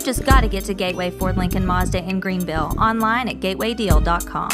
just got to get to Gateway Ford Lincoln Mazda in Greenville, online at gatewaydeal.com.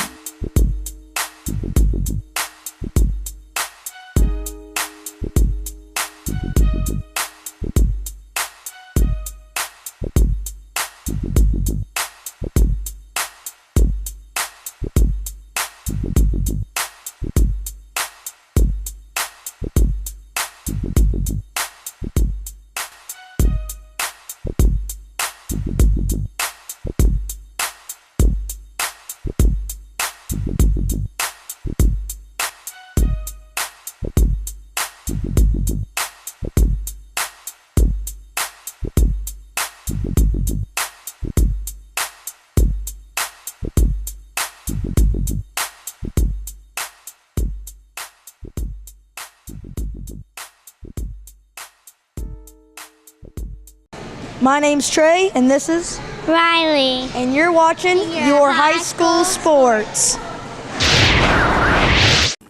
My name's Trey, and this is Riley. And you're watching your high school sports.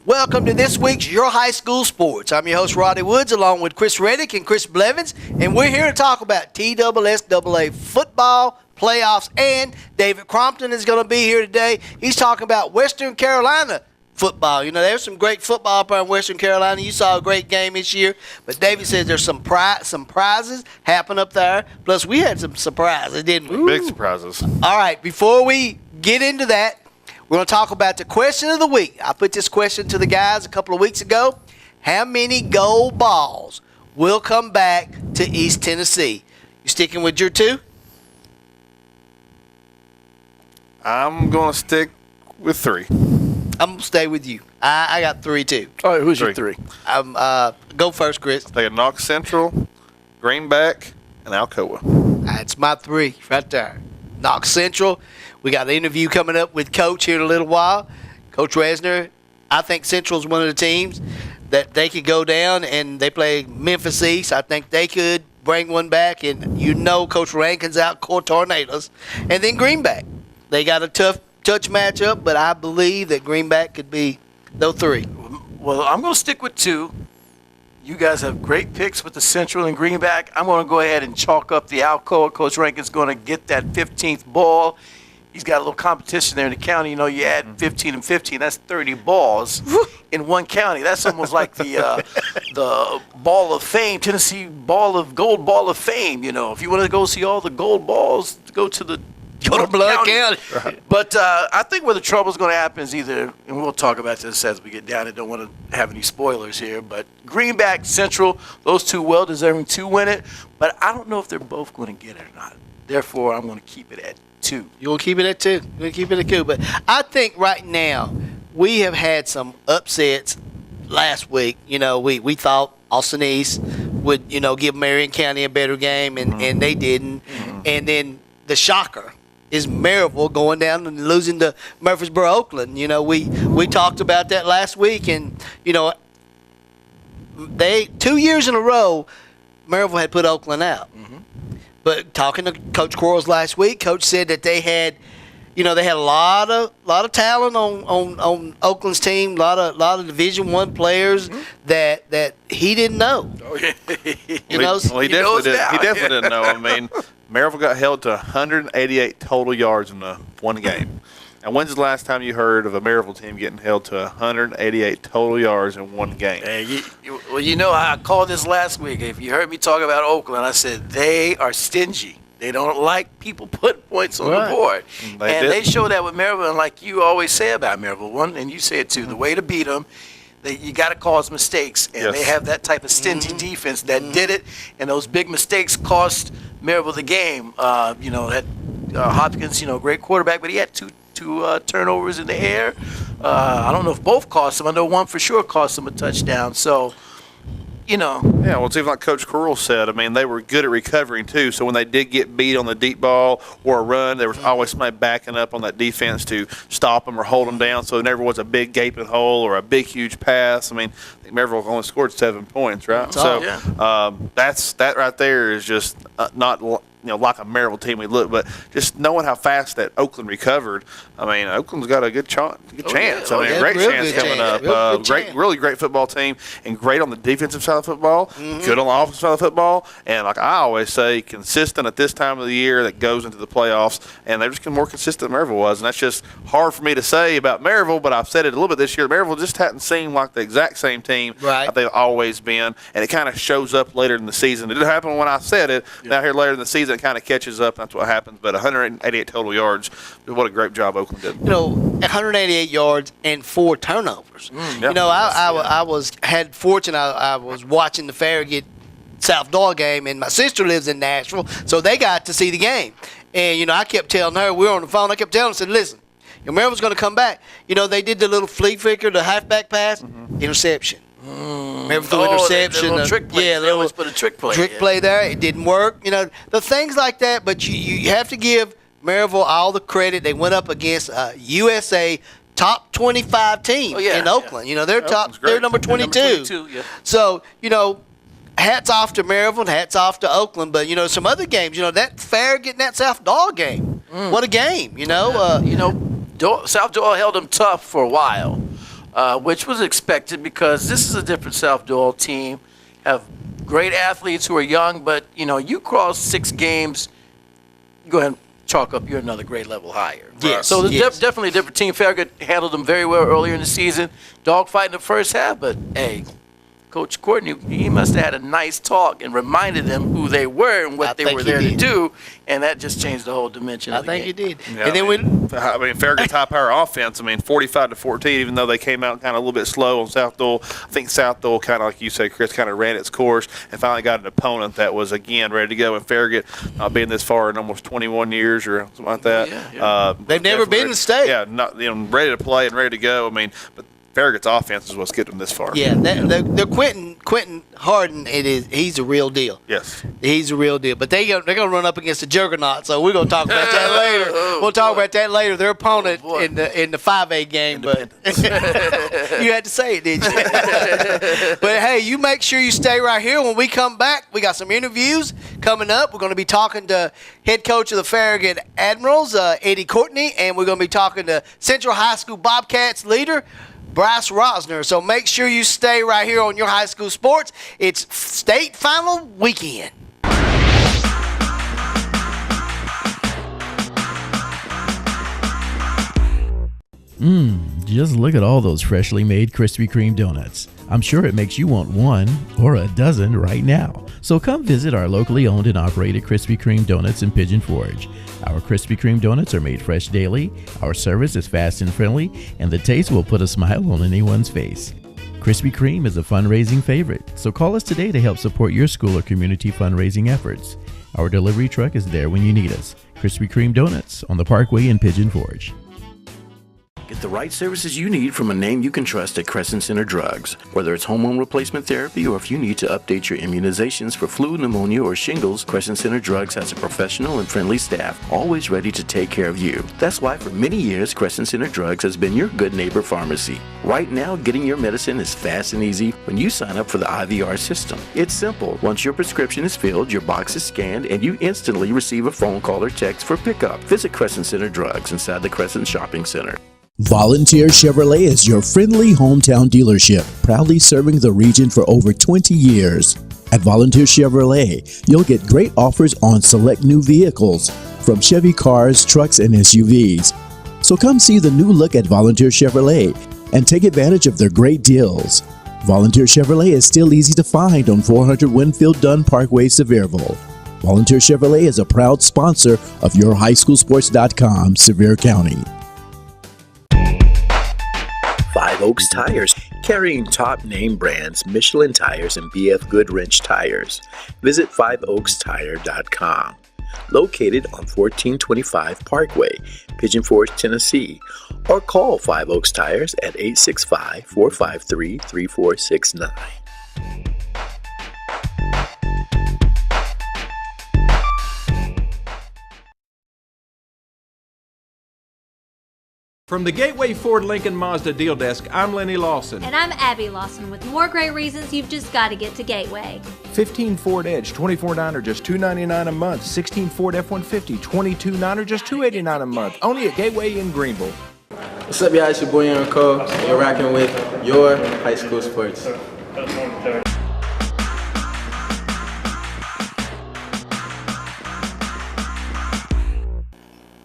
Welcome to this week's Your High School Sports. I'm your host, Roddy Woods, along with Chris Reddick and Chris Blevins, and we're here to talk about TSSAA football playoffs, and David Crompton is going to be here today. He's talking about Western Carolina football. You know, there's some great football up in Western Carolina. You saw a great game this year, but David says there's some prizes happen up there. Plus, we had some surprises, didn't we? Big surprises. All right, before we get into that, we're going to talk about the question of the week. I put this question to the guys a couple of weeks ago. How many gold balls will come back to East Tennessee? You sticking with your two? I'm going to stick with 3. I'm going to stay with you. I got 3 too. All right, who's your 3? Go first, Chris. They got Knox Central, Greenback, and Alcoa. That's my 3 right there. Knox Central. We got an interview coming up with Coach here in a little while. Coach Resner. I think Central's one of the teams that they could go down, and they play Memphis East. I think they could bring one back, and you know Coach Rankin's out core tornadoes. And then Greenback. They got a tough touch matchup, but I believe that Greenback could be those 3. Well, I'm going to stick with 2. You guys have great picks with the Central and Greenback. I'm going to go ahead and chalk up the Alcoa. Coach Rankin's going to get that 15th ball. He's got a little competition there in the county. You know, you add 15 and 15, that's 30 balls in one county. That's almost like the Ball of Fame, Tennessee Gold Ball of Fame. You know, if you want to go see all the gold balls, go to Blood County. Right. But I think where the trouble is going to happen is either, and we'll talk about this as we get down. I don't want to have any spoilers here, but Greenback, Central, those 2 well-deserving to win it. But I don't know if they're both going to get it or not. Therefore, I'm going to keep it at 2. You will keep it at 2. You're going to keep it at 2. But I think right now we have had some upsets last week. You know, we thought Austin East would, you know, give Marion County a better game, and they didn't. And then the shocker is Maryville going down and losing to Murfreesboro, Oakland. You know, we talked about that last week, and, you know, they 2 years in a row, Maryville had put Oakland out. But talking to Coach Quarles last week, Coach said that they had, you know, they had a lot of talent on Oakland's team, a lot of Division I players that he didn't know. Oh, yeah. You know, he definitely didn't know. I mean, Maryville got held to 188 total yards in the one game. And when's the last time you heard of a Maryville team getting held to 188 total yards in one game? Hey, well, you know, I called this last week. If you heard me talk about Oakland, I said they are stingy. They don't like people putting points on the board. They show that with Maryville, and like you always say about Maryville, and you say it too, the way to beat them, you got to cause mistakes. And they have that type of stingy defense that did it, and those big mistakes cost Maryville the game. You know, that Hopkins, you know, great quarterback, but he had two turnovers in the air. I don't know if both cost him. I know one for sure cost him a touchdown. So, you know. Yeah, well, it's even like Coach Curl said. I mean, they were good at recovering, too. So when they did get beat on the deep ball or a run, there was always somebody backing up on that defense to stop them or hold them down. So there never was a big gaping hole or a big, huge pass. I mean, I think Maryville only scored 7 points, right? That right there is just not like a Maryville team we look, but just knowing how fast that Oakland recovered, I mean, Oakland's got a good chance. Yeah. I mean, great real chance good coming chance. up. Real good chance. Really great football team, and great on the defensive side of football, good on the offensive side of football, and like I always say, consistent at this time of the year that goes into the playoffs, and they're just more consistent than Maryville was, and that's just hard for me to say about Maryville, but I've said it a little bit this year. Maryville just hadn't seemed like the exact same team that they've always been, and it kind of shows up later in the season. It didn't happen when I said it. Now here later in the season, it kind of catches up. That's what happens. But 188 total yards. What a great job Oakland did. 188 yards and 4 turnovers. I was watching the Farragut South Door game, and my sister lives in Nashville, so they got to see the game. And I kept telling her, we were on the phone. I kept telling her, I said, listen, Maryville's going to come back. They did the little flea flicker, the halfback pass, interception. Maryville threw interception. The little trick play. Yeah, they always put a trick play. Play there. It didn't work. The things like that. But you have to give Maryville all the credit. They went up against USA top 25 team in Oakland. They're they're number 22. So hats off to Maryville and hats off to Oakland. But some other games. That Farragut and that South Doyle game. What a game. South Doyle held them tough for a while. Which was expected because this is a different South Doyle team. Have great athletes who are young, but you cross 6 games, go ahead and chalk up. You're another grade level higher. Yes. So there's definitely a different team. Farragut handled them very well earlier in the season. Dogfight in the first half, but hey, Coach Courtney, he must have had a nice talk and reminded them who they were and what they were there to do, and that just changed the whole dimension of the game. I think he did. Yeah, and then Farragut's high power offense, 45-14, even though they came out kind of a little bit slow on South Doyle. I think South Doyle kind of, like you said, Chris, kind of ran its course and finally got an opponent that was, again, ready to go. And Farragut, not being this far in almost 21 years or something like that. They've never been in the state. Yeah, not ready to play and ready to go. But Farragut's offense is what's getting them this far. Yeah, they're Quentin Harden. He's a real deal. Yes, he's a real deal. But they're gonna run up against the juggernaut. So we're gonna talk about that later. We'll talk about that later. Their opponent in the 5A game. But you had to say it, didn't you? But hey, you make sure you stay right here. When we come back, we got some interviews coming up. We're gonna be talking to head coach of the Farragut Admirals, Eddie Courtney, and we're gonna be talking to Central High School Bobcats leader Bryce Rosner. So make sure you stay right here on your high school sports. It's state final weekend. Just look at all those freshly made Krispy Kreme donuts. I'm sure it makes you want one or a dozen right now. So come visit our locally owned and operated Krispy Kreme donuts in Pigeon Forge. Our Krispy Kreme donuts are made fresh daily, our service is fast and friendly, and the taste will put a smile on anyone's face. Krispy Kreme is a fundraising favorite, so call us today to help support your school or community fundraising efforts. Our delivery truck is there when you need us. Krispy Kreme Donuts on the Parkway in Pigeon Forge. Get the right services you need from a name you can trust at Crescent Center Drugs. Whether it's hormone replacement therapy or if you need to update your immunizations for flu, pneumonia, or shingles, Crescent Center Drugs has a professional and friendly staff always ready to take care of you. That's why for many years, Crescent Center Drugs has been your good neighbor pharmacy. Right now, getting your medicine is fast and easy when you sign up for the IVR system. It's simple. Once your prescription is filled, your box is scanned, and you instantly receive a phone call or text for pickup. Visit Crescent Center Drugs inside the Crescent Shopping Center. Volunteer Chevrolet is your friendly hometown dealership, proudly serving the region for over 20 years. At Volunteer Chevrolet, you'll get great offers on select new vehicles, from Chevy cars, trucks, and SUVs. So come see the new look at Volunteer Chevrolet and take advantage of their great deals. Volunteer Chevrolet is still easy to find on 400 Winfield Dunn Parkway, Sevierville. Volunteer Chevrolet is a proud sponsor of YourHighSchoolSports.com, Sevier County. 5 Oaks Tires, carrying top name brands Michelin Tires and BF Goodwrench Tires. Visit 5oakstire.com. Located on 1425 Parkway, Pigeon Forge, Tennessee, or call 5 Oaks Tires at 865-453-3469. From the Gateway Ford Lincoln Mazda Deal Desk, I'm Lenny Lawson. And I'm Abby Lawson with more great reasons you've just got to get to Gateway. 15 Ford Edge, $24 or just $299 a month. 16 Ford F-150, $22 or just $289 a month. Only at Gateway in Greenville. What's up, y'all? It's your boy Aaron Cole. You're rocking with your high school sports.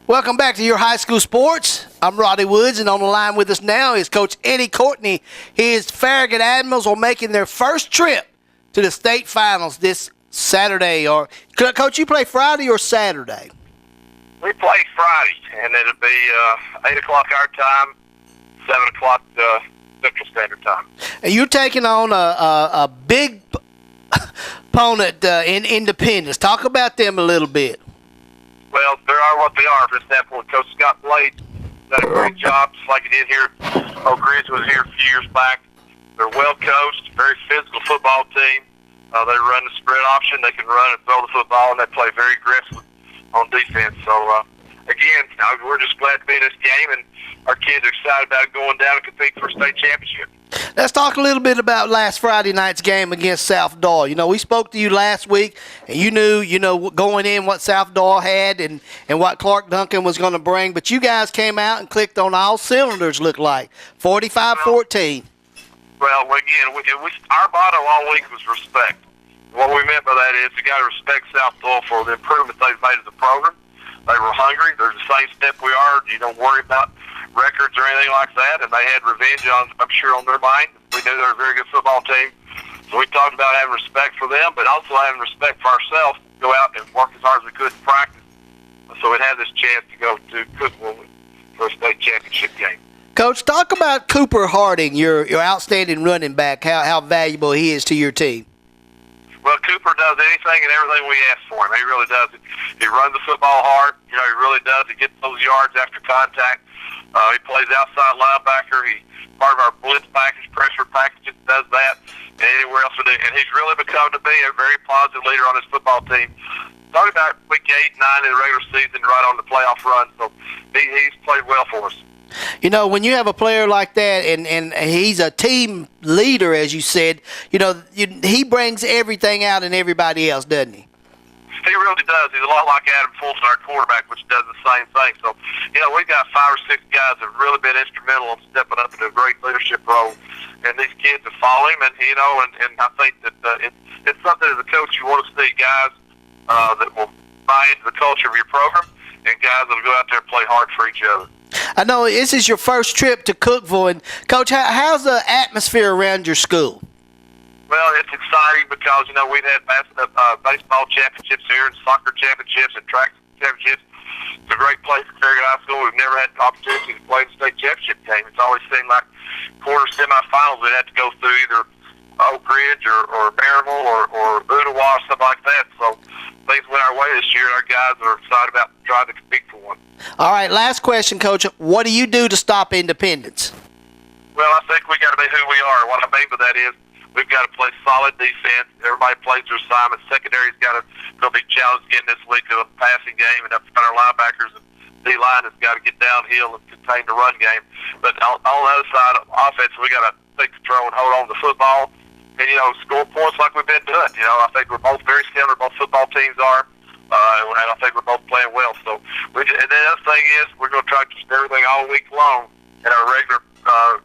Welcome back to your high school sports. I'm Roddy Woods, and on the line with us now is Coach Eddie Courtney. His Farragut Admirals are making their first trip to the state finals this Saturday. Or Coach, you play Friday or Saturday? We play Friday, and it'll be 8 o'clock our time, 7 o'clock Central Standard Time. And you're taking on a big opponent in Independence. Talk about them a little bit. Well, they are what they are. For example, Coach Scott Blade done a great job, just like he did here. Oak Ridge was here a few years back. They're well coached, very physical football team. They run the spread option. They can run and throw the football, and they play very aggressive on defense. So, again, we're just glad to be in this game, and our kids are excited about going down and competing for a state championship. Let's talk a little bit about last Friday night's game against South Doyle. You know, we spoke to you last week, and you knew, going in what South Doyle had and what Clark Duncan was going to bring. But you guys came out and clicked on all cylinders, looked like, 45-14. Well, again, our motto all week was respect. What we meant by that is you got to respect South Doyle for the improvement they've made as a program. They were hungry. They're the same step we are. You don't worry about records or anything like that, and they had revenge I'm sure on their mind. We knew they were a very good football team, so we talked about having respect for them, but also having respect for ourselves to go out and work as hard as we could in practice, so we'd have this chance to go to Cookville for a state championship game. Coach, talk about Cooper Harding, your outstanding running back, how valuable he is to your team. Well, Cooper does anything and everything we ask for him. He really does. He runs the football hard. He really does. He gets those yards after contact. He plays outside linebacker. He's part of our blitz package, pressure package, does that, and anywhere else we do. And he's really become to be a very positive leader on this football team. Talking about week 8, 9 in the regular season, right on the playoff run. So he's played well for us. You know, when you have a player like that, and he's a team leader, as you said, he brings everything out in everybody else, doesn't he? He really does. He's a lot like Adam Fulton, our quarterback, which does the same thing. So, we've got 5 or 6 guys that have really been instrumental in stepping up into a great leadership role. And these kids have followed him, and I think that it's something as a coach you want to see guys that will buy into the culture of your program and guys that will go out there and play hard for each other. I know this is your first trip to Cookville, and Coach, how's the atmosphere around your school? Well, it's exciting because, we've had baseball championships here and soccer championships and track championships. It's a great place for Farragut High School. We've never had the opportunity to play the state championship game. It's always seemed like quarter semifinals we'd have to go through either Oak Ridge or Maryville or Ottawa or something like that. So things went our way this year, and our guys are excited about trying to compete for one. All right, last question, Coach. What do you do to stop independence? Well, I think we got to be who we are. What I mean by that is we've got to play solid defense. Everybody plays their assignment. Secondary's got to be challenged again this week to a passing game, and up front our linebackers and D-line has got to get downhill and contain the run game. But on the other side of offense, we got to take control and hold on to the football and, score points like we've been doing. I think we're both very similar. Both football teams are. And I think we're both playing well. So, and the other thing is we're going to try to keep everything all week long in our regular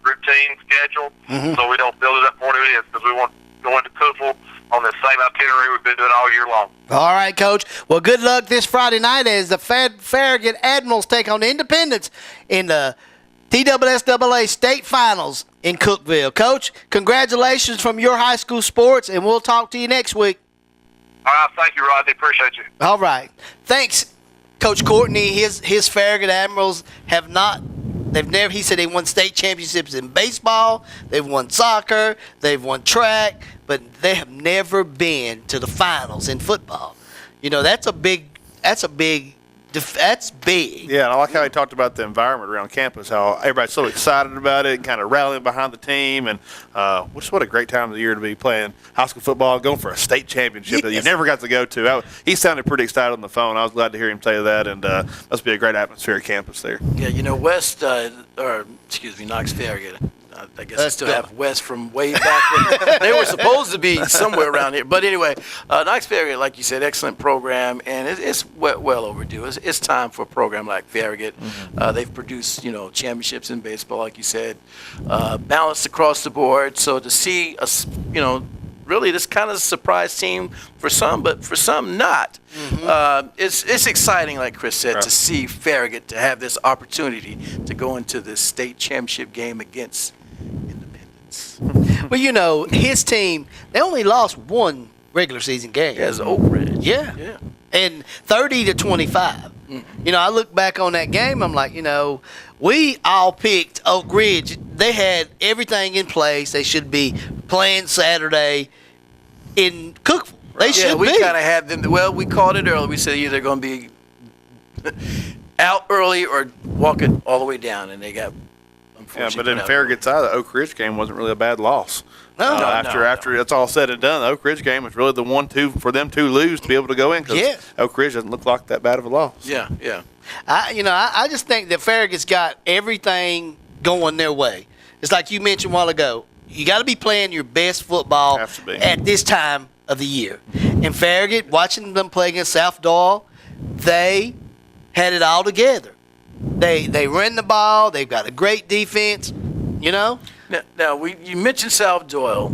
routine schedule, so we don't build it up more than it is, because we want to go into Cookville on the same itinerary we've been doing all year long. All right, Coach. Well, good luck this Friday night as the Farragut Admirals take on Independence in the TSSAA State Finals in Cookville. Coach, congratulations from your high school sports, and we'll talk to you next week. All right, thank you, Rodney. Appreciate you. All right. Thanks, Coach Courtney. His Farragut Admirals have not – he said they won state championships in baseball, they've won soccer, they've won track, but they have never been to the finals in football. That's a big That's big. Yeah, and I like how he talked about the environment around campus, how everybody's so excited about it and kind of rallying behind the team. And what a great time of the year to be playing high school football, going for a state championship that you never got to go to. He sounded pretty excited on the phone. I was glad to hear him say that, and must be a great atmosphere at campus there. Yeah, Knox Farragut. I guess I still have West from way back when they were supposed to be somewhere around here. But anyway, Knox Farragut, like you said, excellent program, and it's well overdue. It's time for a program like Farragut. They've produced, championships in baseball, like you said, balanced across the board. So to see us, really this kind of surprise team for some, but for some not. It's exciting, like Chris said, to see Farragut to have this opportunity to go into this state championship game against Independence. Well, his team, they only lost one regular season game. As Oak Ridge. Yeah. And 30-25. I look back on that game, I'm like, we all picked Oak Ridge. They had everything in place. They should be playing Saturday in Cookville. They should be. We kind of had them. Well, we called it early. We said either going to be out early or walking all the way down, and they got. Yeah, but in Farragut's eye, the Oak Ridge game wasn't really a bad loss. No, after it's all said and done, the Oak Ridge game was really the 1-2 for them to lose to be able to go in. Because Oak Ridge doesn't look like that bad of a loss. Yeah. I just think that Farragut's got everything going their way. It's like you mentioned a while ago. You got to be playing your best football at this time of the year. And Farragut, watching them play against South Doyle, they had it all together. They ran the ball. They've got a great defense. Now you mentioned South Doyle.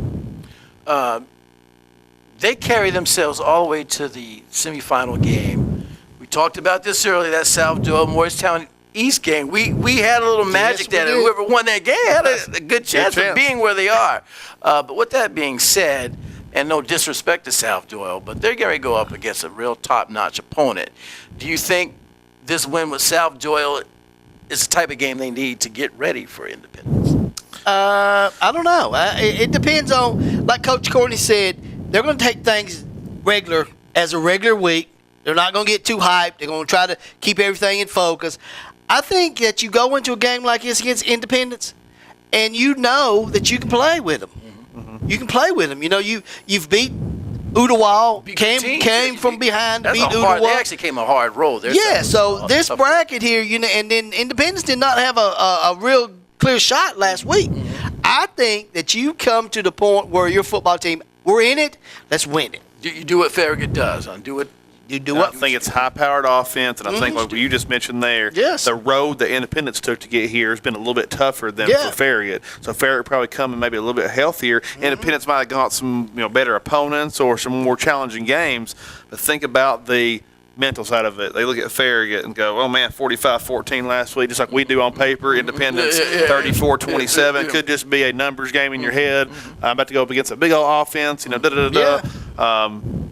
They carry themselves all the way to the semifinal game. We talked about this earlier. That South Doyle Morristown East game. We had a little magic that whoever won that game had a good chance of being where they are. But with that being said, and no disrespect to South Doyle, but they're going to go up against a real top-notch opponent. Do you think this win with South Doyle is the type of game they need to get ready for Independence? I don't know. It depends on, like Coach Courtney said, they're going to take things as a regular week. They're not going to get too hyped. They're going to try to keep everything in focus. I think that you go into a game like this against Independence, and you know that you can play with them. You can play with them. You've beat Ooltewah, came from behind to beat Ooltewah. They actually came a hard roll. So this bracket here, and then Independence did not have a real clear shot last week. I think that you come to the point where your football team, we're in it, let's win it. You do what Farragut does. I think it's high-powered offense, and I think like you just mentioned there, the road that Independence took to get here has been a little bit tougher than for Farragut. So Farragut probably coming maybe a little bit healthier. Independence might have got some better opponents or some more challenging games, but think about the mental side of it. They look at Farragut and go, oh man, 45-14 last week, just like we do on paper. Independence 34-27 could just be a numbers game in your head. I'm about to go up against a big old offense,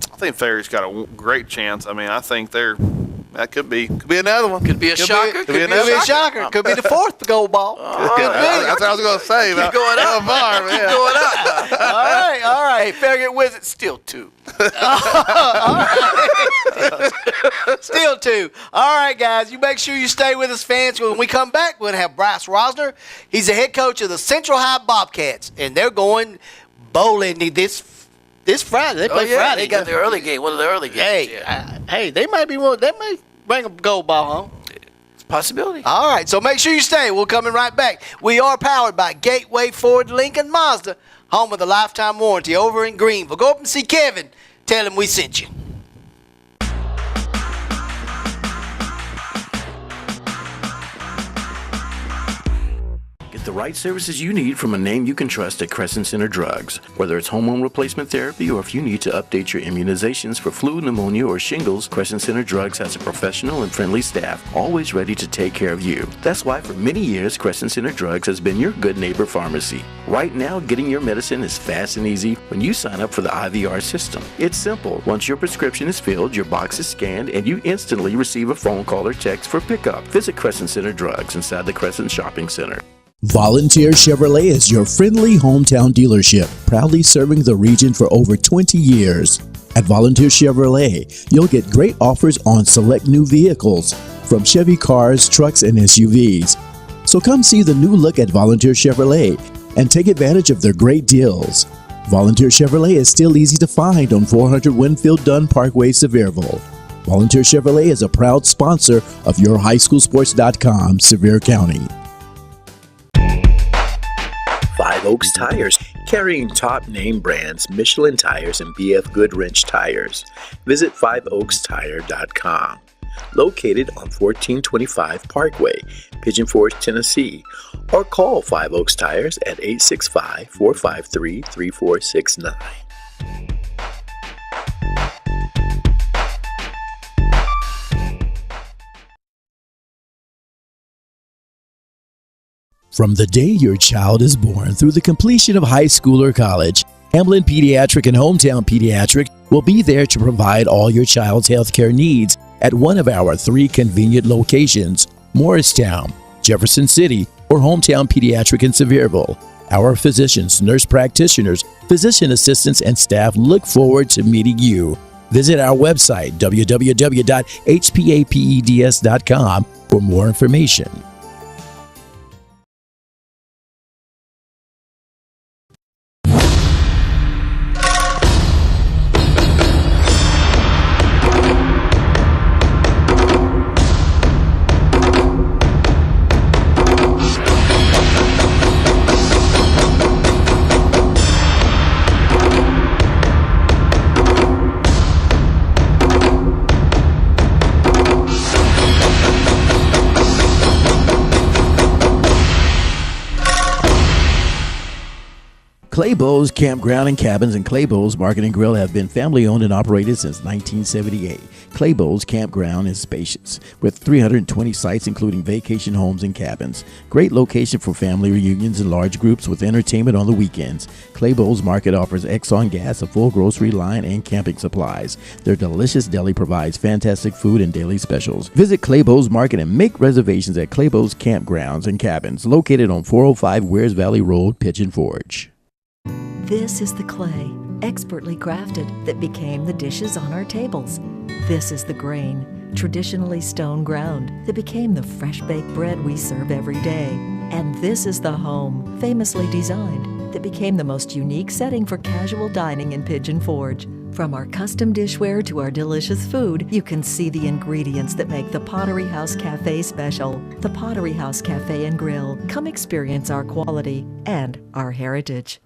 I think Farragut's got a great chance. I mean, I think that could be another one. Could be a shocker. Could be a shocker. Could be the fourth gold ball. That's what I was going to say. Keep going up. Keep going up. All right. Hey, Farragut Wizards, still 2. Still 2. All right, guys. You make sure you stay with us, fans. When we come back, we're going to have Bryce Rosner. He's the head coach of the Central High Bobcats, and they're going bowling this Friday. They play Friday. They got their early game. One of the early games. Hey, they might be one. They may bring a gold ball home. It's a possibility. All right, so make sure you stay. We're coming right back. We are powered by Gateway Ford Lincoln Mazda, home of the lifetime warranty over in Greenville. Go up and see Kevin. Tell him we sent you. Get the right services you need from a name you can trust at Crescent Center Drugs. Whether it's hormone replacement therapy or if you need to update your immunizations for flu, pneumonia, or shingles, Crescent Center Drugs has a professional and friendly staff always ready to take care of you. That's why for many years, Crescent Center Drugs has been your good neighbor pharmacy. Right now, getting your medicine is fast and easy when you sign up for the IVR system. It's simple. Once your prescription is filled, your box is scanned, and you instantly receive a phone call or text for pickup. Visit Crescent Center Drugs inside the Crescent Shopping Center. Volunteer Chevrolet is your friendly hometown dealership, proudly serving the region for over 20 years. At Volunteer Chevrolet, you'll get great offers on select new vehicles, from Chevy cars, trucks, and SUVs. So come see the new look at Volunteer Chevrolet and take advantage of their great deals. Volunteer Chevrolet is still easy to find on 400 Winfield Dunn Parkway, Sevierville. Volunteer Chevrolet is a proud sponsor of YourHighSchoolSports.com, Sevier County. Five Oaks Tires, carrying top name brands Michelin Tires and BF Goodwrench Tires. Visit 5oakstire.com. Located on 1425 Parkway, Pigeon Forge, Tennessee, or call 5 Oaks Tires at 865-453-3469. From the day your child is born through the completion of high school or college, Hamlin Pediatric and Hometown Pediatric will be there to provide all your child's health care needs at one of our 3 convenient locations: Morristown, Jefferson City, or Hometown Pediatric in Sevierville. Our physicians, nurse practitioners, physician assistants, and staff look forward to meeting you. Visit our website, www.hpapeds.com, for more information. Claybo's Campground and Cabins and Claybo's Market and Grill have been family-owned and operated since 1978. Claybo's Campground is spacious, with 320 sites including vacation homes and cabins. Great location for family reunions and large groups with entertainment on the weekends. Claybo's Market offers Exxon gas, a full grocery line, and camping supplies. Their delicious deli provides fantastic food and daily specials. Visit Claybo's Market and make reservations at Claybo's Campgrounds and Cabins, located on 405 Wears Valley Road, Pigeon Forge. This is the clay, expertly crafted, that became the dishes on our tables. This is the grain, traditionally stone ground, that became the fresh-baked bread we serve every day. And this is the home, famously designed, that became the most unique setting for casual dining in Pigeon Forge. From our custom dishware to our delicious food, you can see the ingredients that make the Pottery House Cafe special. The Pottery House Cafe and Grill. Come experience our quality and our heritage.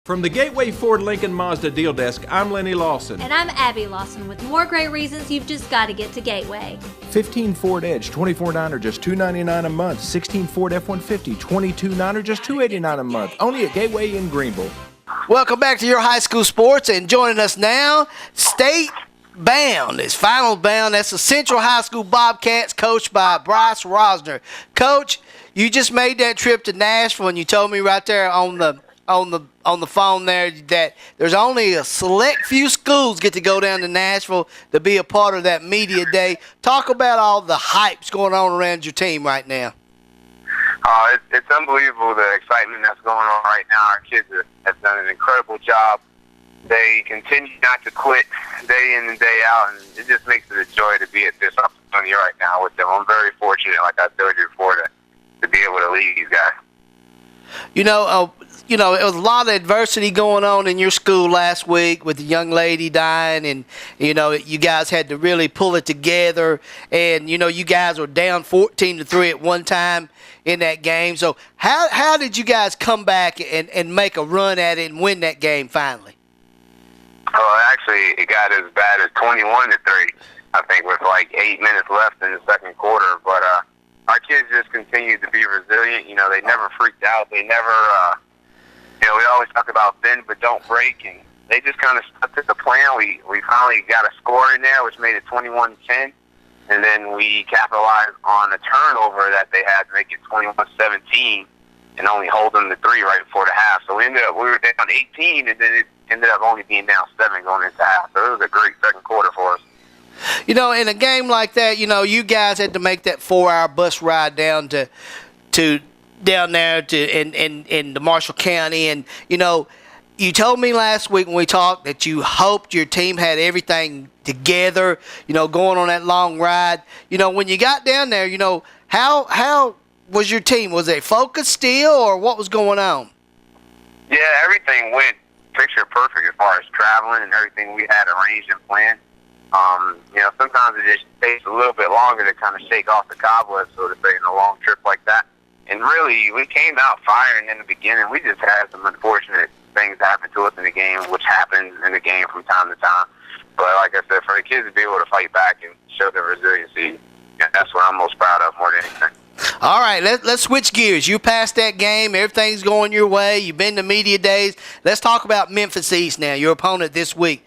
From the Gateway Ford Lincoln Mazda Deal Desk, I'm Lenny Lawson. And I'm Abby Lawson with more great reasons you've just got to get to Gateway. 15 Ford Edge, 24.9 or just $299 a month. 16 Ford F-150, 22.9 or just $289 a month. Only at Gateway in Greenville. Welcome back to Your High School Sports, and joining us now, State Bound. It's Finals Bound. That's the Central High School Bobcats, coached by Bryce Rosner. Coach, you just made that trip to Nashville, and you told me right there on the phone there that there's only a select few schools get to go down to Nashville to be a part of that media day. Talk about all the hypes going on around your team right now. It's unbelievable the excitement that's going on right now. Our kids have done an incredible job. They continue not to quit day in and day out, and it just makes it a joy to be at this opportunity right now with them. I'm very fortunate, like I told you before, to be able to lead these guys. You know, it was a lot of adversity going on in your school last week with the young lady dying, and, you guys had to really pull it together. And, you guys were down 14-3 at one time in that game. So how did you guys come back and make a run at it and win that game finally? Actually, it got as bad as 21-3, I think, with like 8 minutes left in the second quarter. But our kids just continued to be resilient. They never freaked out. They never... we always talk about bend but don't break, and they just kind of stuck to the plan. We finally got a score in there, which made it 21-10, and then we capitalized on a turnover that they had to make it 21-17 and only hold them to 3 right before the half. So we were down 18, and then it ended up only being down 7 going into half. So it was a great second quarter for us. In a game like that, you guys had to make that 4-hour bus ride down down there in the Marshall County, and you told me last week when we talked that you hoped your team had everything together, going on that long ride. When you got down there, how was your team? Was they focused still, or what was going on? Yeah, everything went picture perfect as far as traveling and everything we had arranged and planned. Sometimes it just takes a little bit longer to kind of shake off the cobwebs, so to say, in a long trip like that. And really, we came out firing in the beginning. We just had some unfortunate things happen to us in the game, which happens in the game from time to time. But like I said, for the kids to be able to fight back and show their resiliency, that's what I'm most proud of more than anything. All right, let's switch gears. You passed that game. Everything's going your way. You've been to media days. Let's talk about Memphis East now, your opponent this week.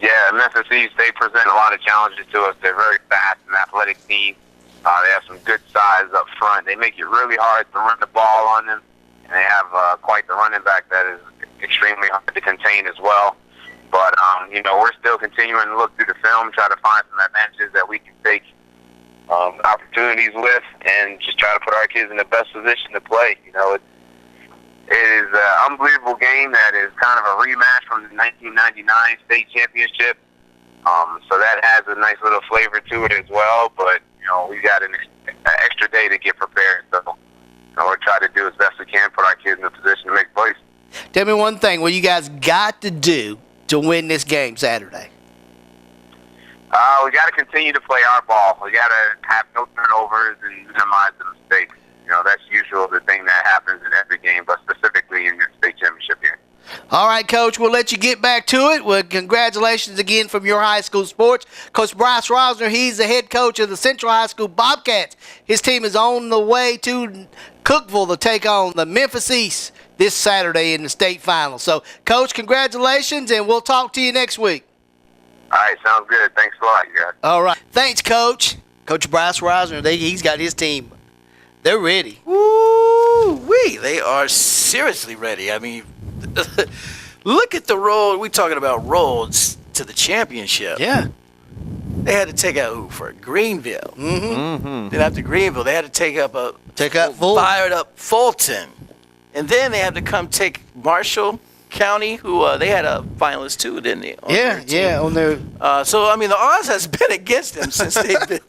Yeah, Memphis East, they present a lot of challenges to us. They're very fast and athletic team. They have some good size up front. They make it really hard to run the ball on them. And they have quite the running back that is extremely hard to contain as well. But, we're still continuing to look through the film, try to find some advantages that we can take opportunities with, and just try to put our kids in the best position to play. It is an unbelievable game that is kind of a rematch from the 1999 state championship. So that has a nice little flavor to it as well. But, we got an extra day to get prepared. So we'll try to do as best we can, put our kids in a position to make plays. Tell me one thing. What you guys got to do to win this game Saturday? We got to continue to play our ball. We got to have no turnovers and minimize the mistakes. That's usually the thing that happens in every game, but specifically in the state championship game. All right, Coach, we'll let you get back to it. Well, congratulations again from your high school sports. Coach Bryce Rosner, he's the head coach of the Central High School Bobcats. His team is on the way to Cookeville to take on the Memphis East this Saturday in the state final. So, Coach, congratulations, and we'll talk to you next week. All right, sounds good. Thanks a lot, you guys. All right. Thanks, Coach. Coach Bryce Rosner, he's got his team. They're ready. Woo-wee. They are seriously ready. I mean, look at the road. We're talking about roads to the championship. Yeah. They had to take out who for Greenville. Mm-hmm. Then after Greenville, they had to take up fired up Fulton. And then they had to come take Marshall County, who they had a finalist too, didn't they? On their. So I mean, the odds has been against them since they've been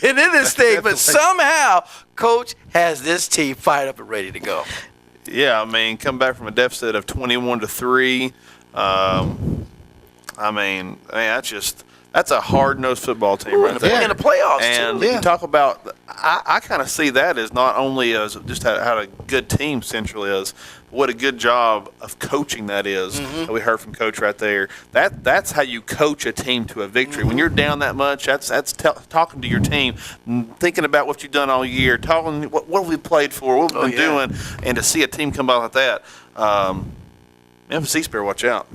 in this thing, but somehow Coach has this team fired up and ready to go. Yeah, I mean, come back from a deficit of 21-3. That's a hard-nosed football team right there. In the playoffs, and too. you talk about, I kind of see that as not only as just how a good team Central is, but what a good job of coaching that is. That we heard from Coach right there. That's how you coach a team to a victory. When you're down that much, that's talking to your team, thinking about what you've done all year, talking what have we played for, what we've been doing, and to see a team come out like that. Memphis East better watch out.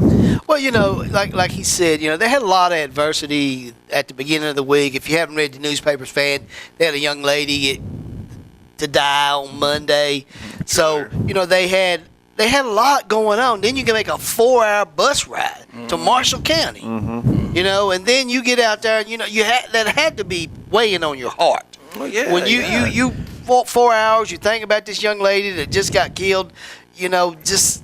Well, like he said, they had a lot of adversity at the beginning of the week. If you haven't read the newspapers, fan, they had a young lady to die on Monday. So, they had a lot going on. Then you can make a 4-hour bus ride to Marshall County. And then you get out there, and that had to be weighing on your heart. Well, yeah. When you walk 4 hours, you think about this young lady that just got killed, just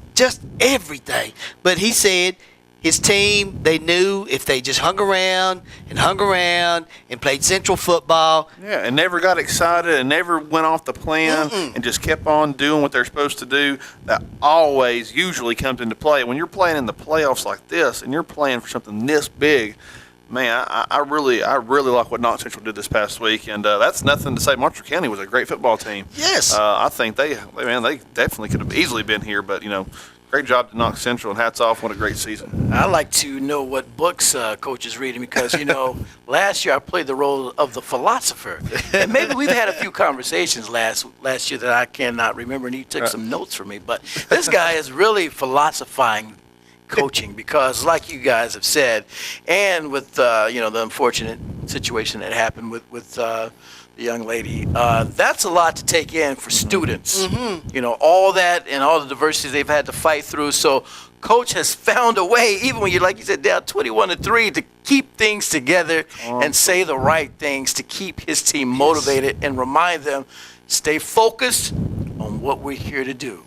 everything. But he said his team, they knew if they just hung around and played Central football. Yeah, and never got excited and never went off the plan and just kept on doing what they're supposed to do, that always usually comes into play. When you're playing in the playoffs like this and you're playing for something this big, man, I really like what Knox Central did this past week, and that's nothing to say. Marshall County was a great football team. Yes. I think they definitely could have easily been here, but great job to Knox Central, and hats off. What a great season. I like to know what books Coach is reading because, last year I played the role of the philosopher. And maybe we've had a few conversations last year that I cannot remember, and he took some notes for me. But this guy is really philosophizing coaching because, like you guys have said, and with, the unfortunate situation that happened with the young lady, that's a lot to take in for students. All that and all the diversity they've had to fight through. So Coach has found a way, even when you're, like you said, down 21-3, to keep things together and say the right things to keep his team motivated and remind them, stay focused on what we're here to do.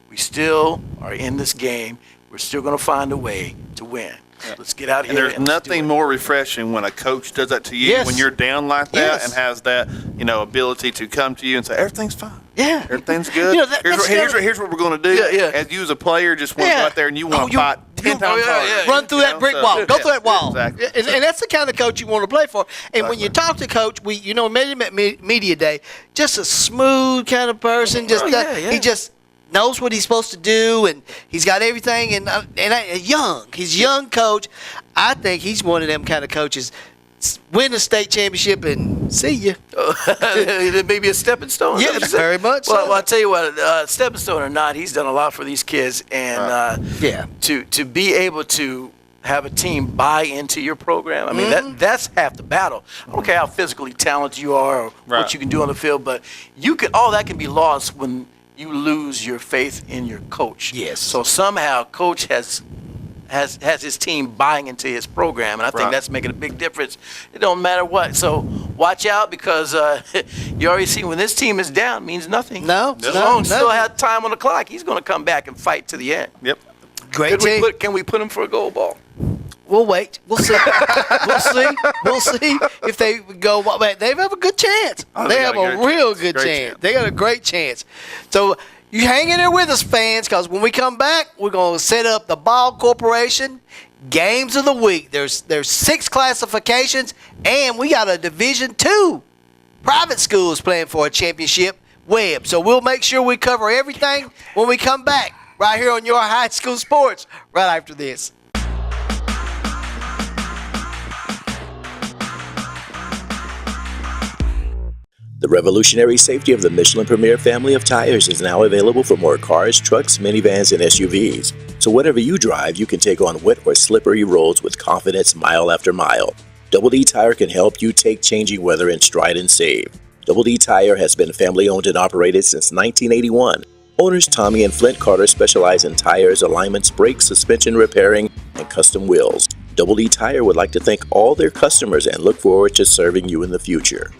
We still are in this game. We're still going to find a way to win. Let's get out of And here. there's nothing more refreshing when a coach does that to you, Yes. when you're down like that Yes. and has that, ability to come to you and say, everything's fine. Yeah. Everything's good. Here's what we're going to do. Yeah, yeah. As you as a player just want to go out there and you want to fight 10 times harder. Run through that brick wall. Go through that wall. Exactly. And that's the kind of coach you want to play for. And when you talk to coach, met him at media day, just a smooth kind of person. He just knows what he's supposed to do, and he's got everything. He's a young coach. I think he's one of them kind of coaches. Win a state championship and see you. Maybe a stepping stone. Yeah, very much so. Well, I'll tell you what, stepping stone or not, he's done a lot for these kids. And to be able to have a team buy into your program, I mean, that's half the battle. I don't care how physically talented you are or what you can do on the field, but all that can be lost when you lose your faith in your coach. Yes. So somehow coach has his team buying into his program, and I think that's making a big difference. It don't matter what. So watch out, because you already see when this team is down, means nothing. Still have time on the clock. He's going to come back and fight to the end. Yep. Great team. Can we put him for a goal ball? We'll wait. We'll see. We'll see if they go. They have a good chance. They have a real good chance. They got a great chance. So you hang in there with us, fans, because when we come back, we're going to set up the Ball Corporation Games of the Week. There's 6 classifications, and we got a Division II private schools playing for a championship web. So we'll make sure we cover everything when we come back right here on Your High School Sports right after this. The revolutionary safety of the Michelin Premier family of tires is now available for more cars, trucks, minivans, and SUVs. So whatever you drive, you can take on wet or slippery roads with confidence mile after mile. Double D Tire can help you take changing weather in stride and save. Double D Tire has been family owned and operated since 1981. Owners Tommy and Flint Carter specialize in tires, alignments, brakes, suspension repairing, and custom wheels. Double D Tire would like to thank all their customers and look forward to serving you in the future.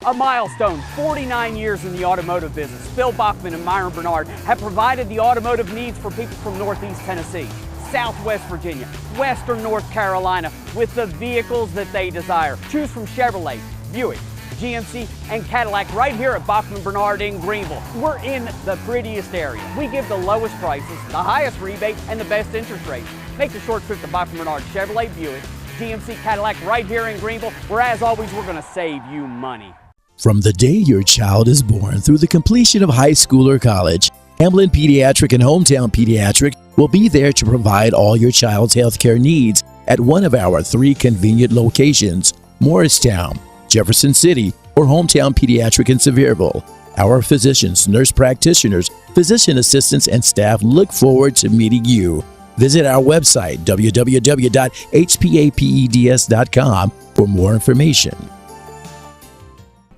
A milestone, 49 years in the automotive business. Phil Bachman and Myron Bernard have provided the automotive needs for people from Northeast Tennessee, Southwest Virginia, Western North Carolina with the vehicles that they desire. Choose from Chevrolet, Buick, GMC, and Cadillac right here at Bachman Bernard in Greenville. We're in the prettiest area. We give the lowest prices, the highest rebate, and the best interest rates. Make the short trip to Bachman Bernard Chevrolet, Buick, GMC, Cadillac right here in Greenville, where as always, we're gonna save you money. From the day your child is born through the completion of high school or college, Hamlin Pediatric and Hometown Pediatric will be there to provide all your child's healthcare needs at one of our 3 convenient locations: Morristown, Jefferson City, or Hometown Pediatric in Sevierville. Our physicians, nurse practitioners, physician assistants, and staff look forward to meeting you. Visit our website, www.hpapeds.com, for more information.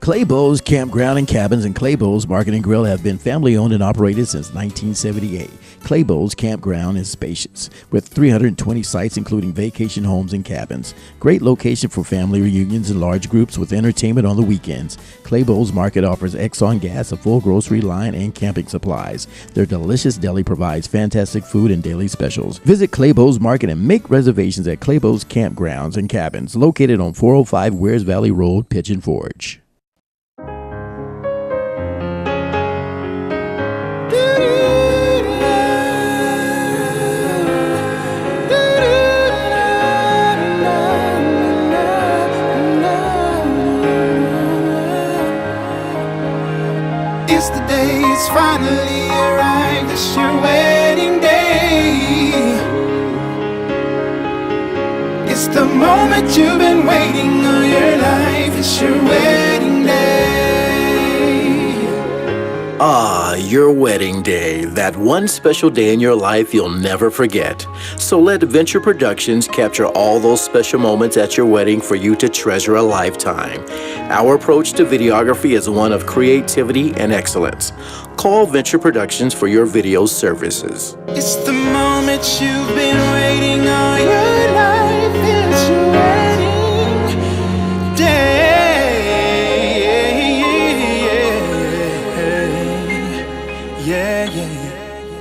Claybo's Campground and Cabins and Claybo's Market and Grill have been family owned and operated since 1978. Claybo's Campground is spacious, with 320 sites including vacation homes and cabins. Great location for family reunions and large groups with entertainment on the weekends. Claybo's Market offers Exxon gas, a full grocery line, and camping supplies. Their delicious deli provides fantastic food and daily specials. Visit Claybo's Market and make reservations at Claybo's Campgrounds and Cabins, located on 405 Wears Valley Road, Pigeon Forge. It's the day, it's finally arrived, it's your wedding day. It's the moment you've been waiting all your life, it's your wedding day. Ah, your wedding day, that one special day in your life you'll never forget. So let Venture Productions capture all those special moments at your wedding for you to treasure a lifetime. Our approach to videography is one of creativity and excellence. Call Venture Productions for your video services. It's the moment you've been waiting all your life, it's your wedding day. Yeah, yeah, yeah.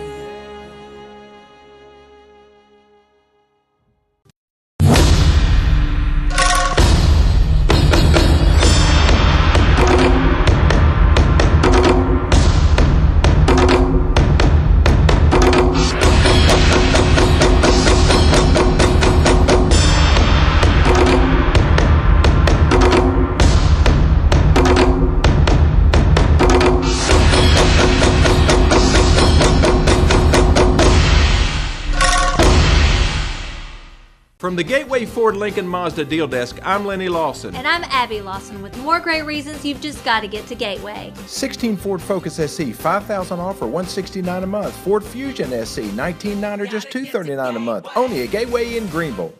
From the Gateway Ford Lincoln Mazda Deal Desk, I'm Lenny Lawson. And I'm Abby Lawson with more great reasons you've just got to get to Gateway. 16 Ford Focus SC, $5,000 off for $169 a month. Ford Fusion SC, $19,900 or just $239 a month. Only at Gateway in Greenville.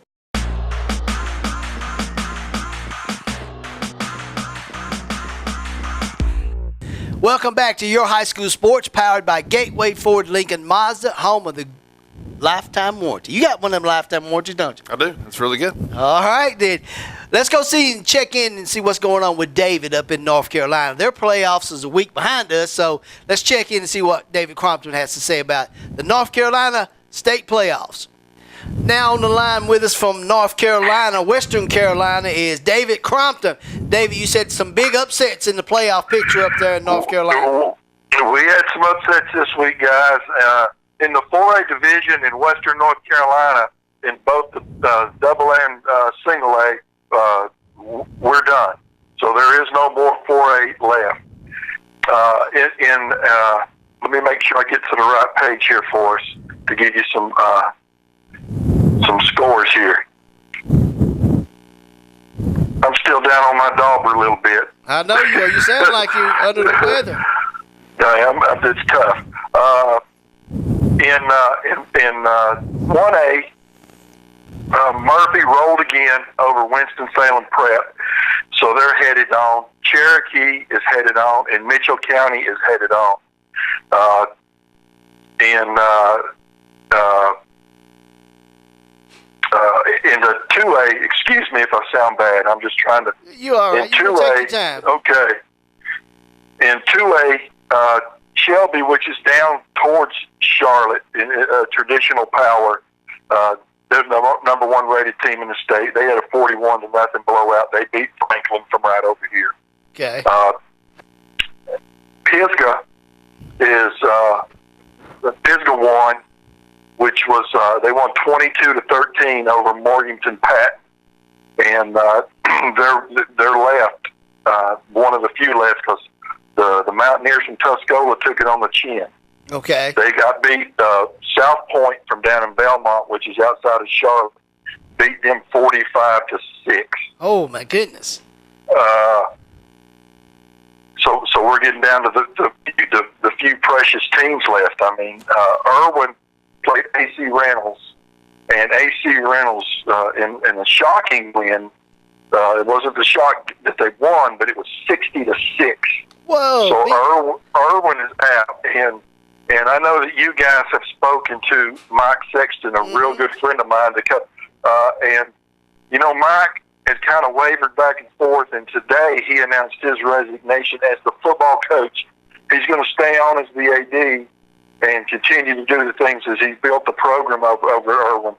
Welcome back to Your High School Sports, powered by Gateway Ford Lincoln Mazda, home of the lifetime warranty. You got one of them lifetime warranties, don't you? I do. It's really good. All right, then. Let's go see and check in and see what's going on with David up in North Carolina. Their playoffs is a week behind us, so let's check in and see what David Crompton has to say about the North Carolina state playoffs. Now on the line with us from North Carolina, Western Carolina, is David Crompton. David, you said some big upsets in the playoff picture up there in North Carolina. We had some upsets this week, guys. In the 4A division in Western North Carolina, in both the double and single A, we're done. So there is no more 4A left. Let me make sure I get to the right page here for us to give you some scores here. I'm still down on my Dauber a little bit. I know you are. You sound like you're under the weather. It's tough. In 1A, Murphy rolled again over Winston-Salem Prep, so they're headed on. Cherokee is headed on, and Mitchell County is headed on. In the 2A, excuse me if I sound bad, I'm just trying to... You all right. You can take your time. Okay. In 2A, Shelby, which is down towards Charlotte in traditional power, they're the number one rated team in the state. They had a 41-0 blowout. They beat Franklin from right over here. Okay. Pisgah is Pisgah won, which was they won 22-13 over Morganton Pat, and they're left, one of the few left, because the Mountaineers from Tuscola took it on the chin. Okay. They got beat. South Point from down in Belmont, which is outside of Charlotte, beat them 45-6. Oh my goodness. So we're getting down to the few precious teams left. I mean, Irwin played AC Reynolds, and AC Reynolds in a shocking win. It wasn't the shock that they won, but it was 60-6. Whoa! So Irwin is out, and I know that you guys have spoken to Mike Sexton, a real good friend of mine, and you know, Mike has kind of wavered back and forth, and today he announced his resignation as the football coach. He's going to stay on as the AD and continue to do the things as he built the program over Irwin.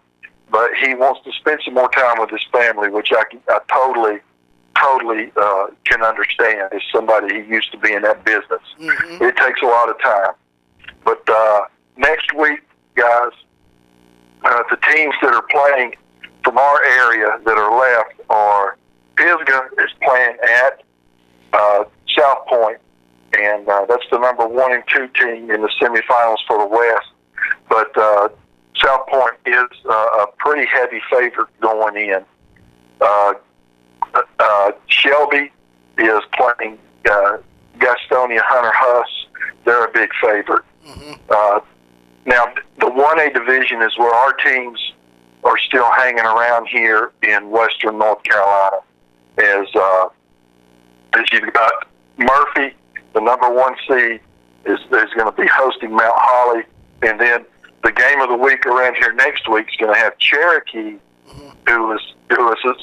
But he wants to spend some more time with his family, which I totally can understand as somebody who used to be in that business. Mm-hmm. It takes a lot of time. But next week, guys, the teams that are playing from our area that are left are Pisgah is playing at South Point, and that's the number 1 and 2 team in the semifinals for the West. But South Point is a pretty heavy favorite going in. Shelby is playing Gastonia Hunter Huss. They're a big favorite. Mm-hmm. Now, the 1A division is where our teams are still hanging around here in Western North Carolina. As you've got Murphy, the number 1 seed, is going to be hosting Mount Holly, and then the game of the week around here next week is going to have Cherokee, who is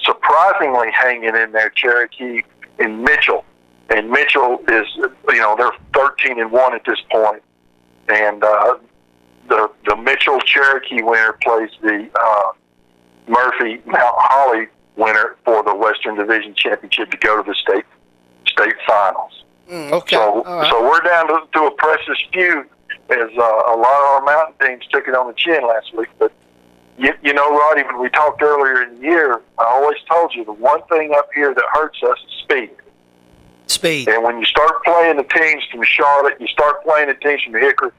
surprisingly hanging in there. Cherokee and Mitchell, and Mitchell is, they're 13-1 at this point, and the Mitchell Cherokee winner plays the Murphy Mount Holly winner for the Western Division Championship to go to the state finals. Okay. So we're down to a precious few, as a lot of our mountain teams took it on the chin last week. But you know, Roddy, when we talked earlier in the year, I always told you the one thing up here that hurts us is speed. Speed. And when you start playing the teams from Charlotte, you start playing the teams from Hickory,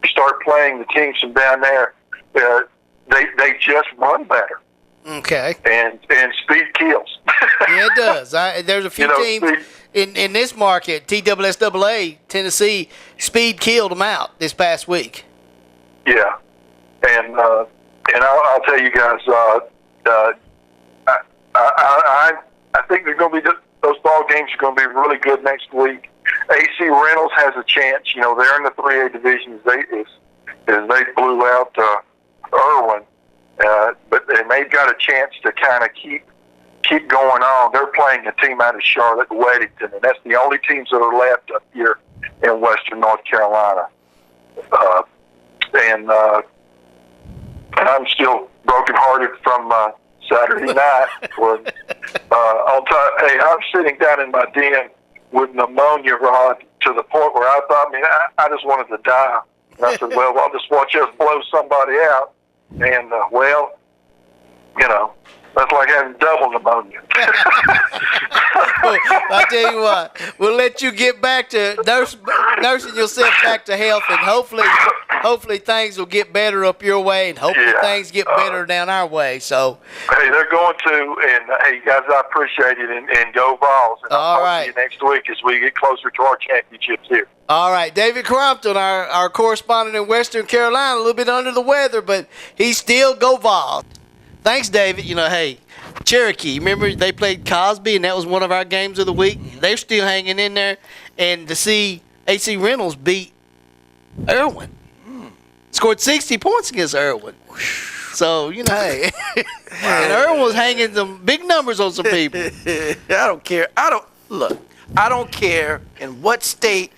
you start playing the teams from down there, they just run better. Okay. And speed kills. Yeah, it does. There's a few teams in this market, TSSAA, Tennessee, speed killed them out this past week. Yeah. And I'll tell you guys, I think they're going to be those ball games are going to be really good next week. AC Reynolds has a chance. You know, they're in the 3A division as they blew out Irwin, but they've got a chance to kind of keep going on. They're playing a team out of Charlotte, Weddington, and that's the only teams that are left up here in Western North Carolina. And I'm still brokenhearted from Saturday night. When, hey, I'm sitting down in my den with pneumonia, Rod, to the point where I thought, I just wanted to die. And I said, well, I'll just watch us blow somebody out. And, well, you know, that's like having double pneumonia. Well, I tell you what, we'll let you get back to nursing yourself back to health, and hopefully things will get better up your way, and hopefully things get better down our way. So, hey, they're going to, and hey, guys, I appreciate it, and go Vols. And I'll talk to you next week as we get closer to our championships here. All right, David Crompton, our correspondent in Western Carolina, a little bit under the weather, but he still go Vols. Thanks, David. You know, hey, Cherokee, remember they played Cosby, and that was one of our games of the week? They're still hanging in there. And to see AC Reynolds beat Irwin, scored 60 points against Irwin. So, you know, hey. And Irwin was hanging some big numbers on some people. I don't care. I don't care in what state.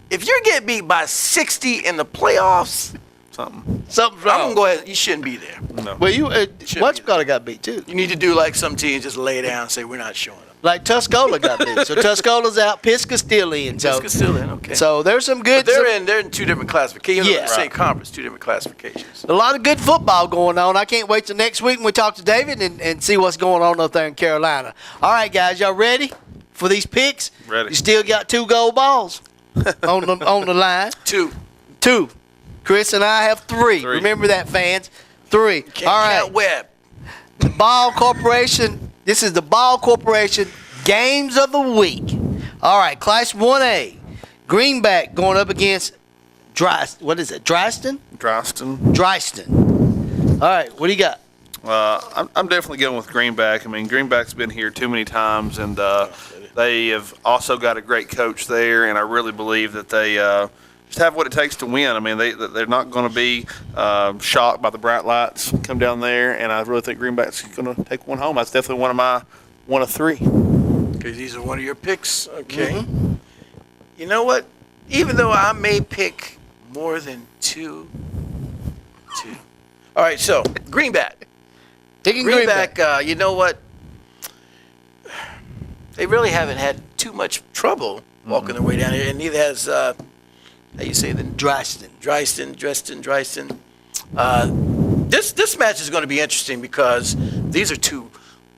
If you're getting beat by 60 in the playoffs, something's wrong. I'm going to go ahead. You shouldn't be there. No. Well, Whatchamacallit got beat, too. You need to do like some teams, just lay down and say, we're not showing up. Like Tuscola got beat. So Tuscola's out, Pisgah's still in. Pisgah's still in, okay. So there's some good. But they're in two different classifications. Yeah. Same conference, two different classifications. A lot of good football going on. I can't wait till next week when we talk to David and see what's going on up there in Carolina. All right, guys, y'all ready for these picks? Ready. You still got 2 gold balls on the line. Two. Chris and I have 3. Remember that, fans. 3. Can't all right. count Webb. The Ball Corporation. This is the Ball Corporation Games of the Week. All right, Class 1A. Greenback going up against Dryston? Dryston. All right, what do you got? I'm definitely going with Greenback. I mean, Greenback's been here too many times, and they have also got a great coach there, and I really believe that they just have what it takes to win. I mean, they're not going to be shocked by the bright lights come down there, and I really think Greenback's going to take one home. That's definitely one of 3. Okay, these are one of your picks. Okay. Mm-hmm. You know what? Even though I may pick more than 2. All right, so Greenback. Taking Greenback. You know what? They really haven't had too much trouble walking their way down here, and neither has how you say the Dryston. This match is going to be interesting because these are 2